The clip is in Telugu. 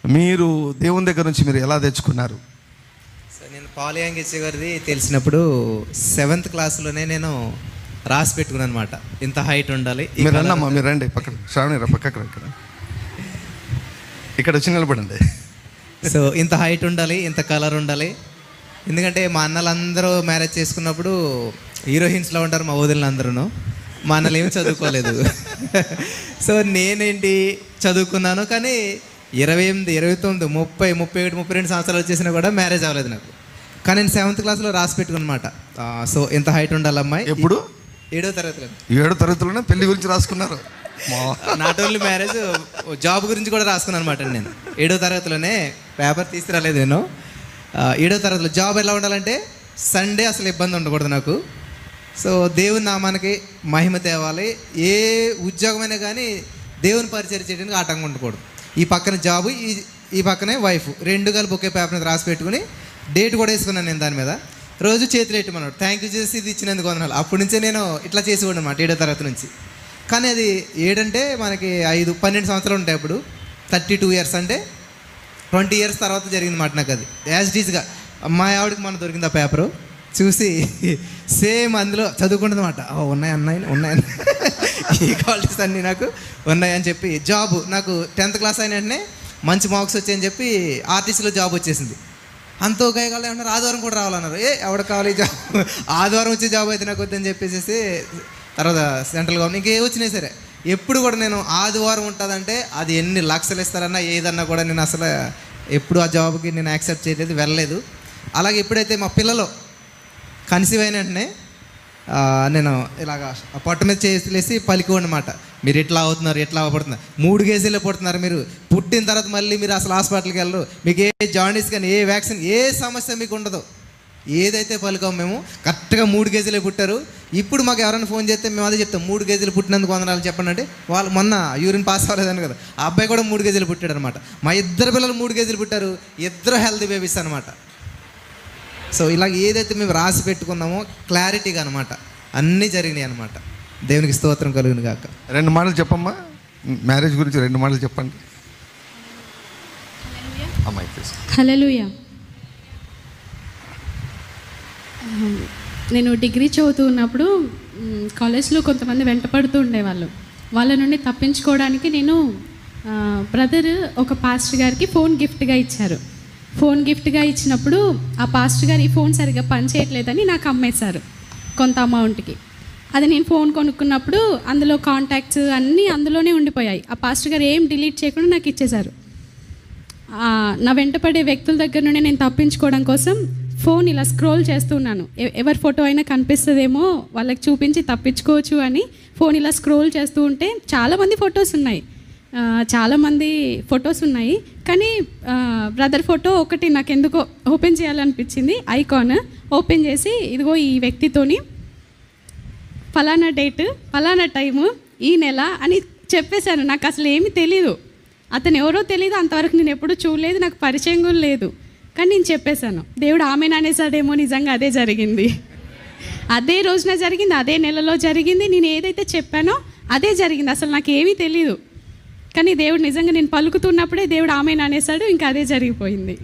మీరు దేవుని దగ్గర నుంచి మీరు ఎలా తెచ్చుకున్నారు? సో నేను పాలియాంగిచ్చే గారిది తెలిసినప్పుడు 7th క్లాస్లోనే నేను రాసి పెట్టుకున్నాను అనమాట. ఇంత హైట్ ఉండాలి. మీరు అన్నమ్మా, మీరు రండి పక్కన, శ్రావణి పక్కన ఇక్కడ వచ్చి నిలబడండి. సో ఇంత హైట్ ఉండాలి, ఇంత కలర్ ఉండాలి. ఎందుకంటే మా అన్నలందరూ మ్యారేజ్ చేసుకున్నప్పుడు హీరోయిన్స్లో ఉంటారు మా వదిలినందరూ. మా అన్నలు ఏమి చదువుకోలేదు. సో నేనేంటి చదువుకున్నాను, కానీ 28, 29, 30, 31, 32 సంవత్సరాలు వచ్చేసినా కూడా మ్యారేజ్ అవ్వలేదు నాకు. కానీ నేను 7th క్లాస్లో రాసి పెట్టుకున్నమాట. సో ఇంత హైట్ ఉండాలి అమ్మాయి. ఎప్పుడు? 7వ తరగతిలో. 7వ తరగతిలోనే పెళ్లి గురించి రాసుకున్నారు? నాట్ ఓన్లీ మ్యారేజ్, జాబ్ గురించి కూడా రాసుకున్నాను అనమాట. నేను 7వ తరగతిలోనే, పేపర్ తీసుకురాలేదు నేను. 7వ తరగతిలో జాబ్ ఎలా ఉండాలంటే సండే అసలు ఇబ్బంది ఉండకూడదు నాకు. సో దేవుని నామానికి మహిమ తేవాలి. ఏ ఉద్యోగమైనా కానీ దేవుని పరిచయం చేయడానికి ఆటంకం ఉండకూడదు. ఈ పక్కన జాబు, ఈ పక్కనే వైఫ్, 2 కలిపి ఒకే పేపర్ మీద రాసి పెట్టుకుని డేట్ కూడా వేసుకున్నాను నేను దాని మీద. రోజు చేతులు ఎట్టమన్నాడు, థ్యాంక్ యూ చేసి ఇది ఇచ్చినందుకు వందనాలు. అప్పటి నుంచే నేను ఇట్లా చేసేవాడు అనమాట 7వ తరగతి నుంచి. కానీ అది 7 అంటే మనకి 12 సంవత్సరాలు ఉంటాయి. అప్పుడు 32 ఇయర్స్ అంటే 20 ఇయర్స్ తర్వాత జరిగింది మాట నాకు. అది యాజ్ డీజ్గా మా ఆవిడకి మన దొరికింది ఆ పేపరు చూసి సేమ్ అందులో చదువుకుంటుంది అనమాట. ఉన్నాయన్న ఈ క్వాలిటీస్ అన్నీ నాకు ఉన్నాయని చెప్పి. జాబు నాకు 10th క్లాస్ అయిన వెంటనే మంచి మార్క్స్ వచ్చాయని చెప్పి ఆర్టీసీలో జాబ్ వచ్చేసింది. అంత ఒక ఏమన్నారు, ఆదివారం కూడా రావాలన్నారు. ఎవడ కావాలి జాబ్, ఆదివారం వచ్చే జాబ్ అయితే నాకు వద్దని చెప్పేసి తర్వాత సెంట్రల్ గవర్నమెంట్ ఇంకే వచ్చినాయి సరే, ఎప్పుడు కూడా నేను ఆదివారం ఉంటుందంటే అది ఎన్ని లక్షలు ఇస్తారన్నా ఏదన్నా కూడా నేను అసలు ఎప్పుడు ఆ జాబ్కి నేను యాక్సెప్ట్ చేయలేదు, వెళ్ళలేదు. అలాగే ఎప్పుడైతే మా పిల్లలు కన్సీవ్ అయిన వెంటనే నేను ఇలాగా పొట్ట మీద చేసి పలికి అనమాట, మీరు ఎట్లా అవుతున్నారు, ఎట్లా అవ్వబడుతున్నారు, 3 కేజీలో పుడుతున్నారు మీరు. పుట్టిన తర్వాత మళ్ళీ మీరు అసలు హాస్పిటల్కి వెళ్ళరు, మీకు ఏ జాండీస్ కానీ ఏ వ్యాక్సిన్ ఏ సమస్య మీకు ఉండదు. ఏదైతే పలికాం మేము కరెక్ట్గా 3 కేజీలే పుట్టారు. ఇప్పుడు మాకు ఎవరైనా ఫోన్ చేస్తే మేము అదే చెప్తాం, 3 కేజీలు పుట్టినందుకు వందనాలు చెప్పండి అంటే. వాళ్ళు మొన్న యూరిన్ పాస్ అవ్వలేదని కదా, ఆ అబ్బాయి కూడా 3 కేజీలు పుట్టాడు అనమాట. మా 2 పిల్లలు 3 కేజీలు పుట్టారు, 2 హెల్తీ బేబీస్ అనమాట. సో ఇలా ఏదైతే మేము రాసి పెట్టుకున్నామో క్లారిటీగా అనమాట అన్నీ జరిగినాయి అనమాట. దేవునికి స్తోత్రం కలుగును గాక. 2 మాటలు చెప్పమ్మా, మ్యారేజ్ గురించి 2 మాటలు చెప్పండి. హల్లెలూయా. నేను డిగ్రీ చదువుతూ ఉన్నప్పుడు కాలేజ్లో కొంతమంది వెంటపడుతూ ఉండేవాళ్ళు. వాళ్ళ నుండి తప్పించుకోవడానికి నేను బ్రదర్ ఒక పాస్టర్ గారికి ఫోన్ గిఫ్ట్గా ఇచ్చారు. ఫోన్ గిఫ్ట్గా ఇచ్చినప్పుడు ఆ పాస్టర్ గారు ఈ ఫోన్ సరిగ్గా పనిచేయట్లేదని నాకు అమ్మేశారు కొంత అమౌంట్కి. అది నేను ఫోన్ కొనుక్కున్నప్పుడు అందులో కాంటాక్ట్స్ అన్నీ అందులోనే ఉండిపోయాయి. ఆ పాస్టర్ గారు ఏం డిలీట్ చేయకుండా నాకు ఇచ్చేశారు. నా వెంటపడే వ్యక్తుల దగ్గర నుండి నేను తప్పించుకోవడం కోసం ఫోన్ ఇలా స్క్రోల్ చేస్తున్నాను. ఎవరి ఫోటో అయినా కనిపిస్తుందేమో వాళ్ళకి చూపించి తప్పించుకోవచ్చు అని ఫోన్ ఇలా స్క్రోల్ చేస్తూ ఉంటే చాలామంది ఫొటోస్ ఉన్నాయి. కానీ బ్రదర్ ఫోటో ఒకటి నాకు ఎందుకో ఓపెన్ చేయాలనిపించింది. ఐకాన్ ఓపెన్ చేసి ఇదిగో ఈ వ్యక్తితోని ఫలానా డేట్, ఫలానా టైము, ఈ నెల అని చెప్పేశాను. నాకు అసలు ఏమీ తెలీదు, అతను ఎవరో తెలీదు, అంతవరకు నేను ఎప్పుడూ చూడలేదు, నాకు పరిచయం కూడా లేదు. కానీ నేను చెప్పేశాను. దేవుడు ఆమెను అనేసాడేమో, నిజంగా అదే జరిగింది. అదే రోజున జరిగింది, అదే నెలలో జరిగింది. నేను ఏదైతే చెప్పానో అదే జరిగింది. అసలు నాకు ఏమీ తెలీదు, కానీ దేవుడు నిజంగా నేను పలుకుతున్నప్పుడే దేవుడు ఆమెను అనేసాడు. ఇంకా అదే జరిగిపోయింది.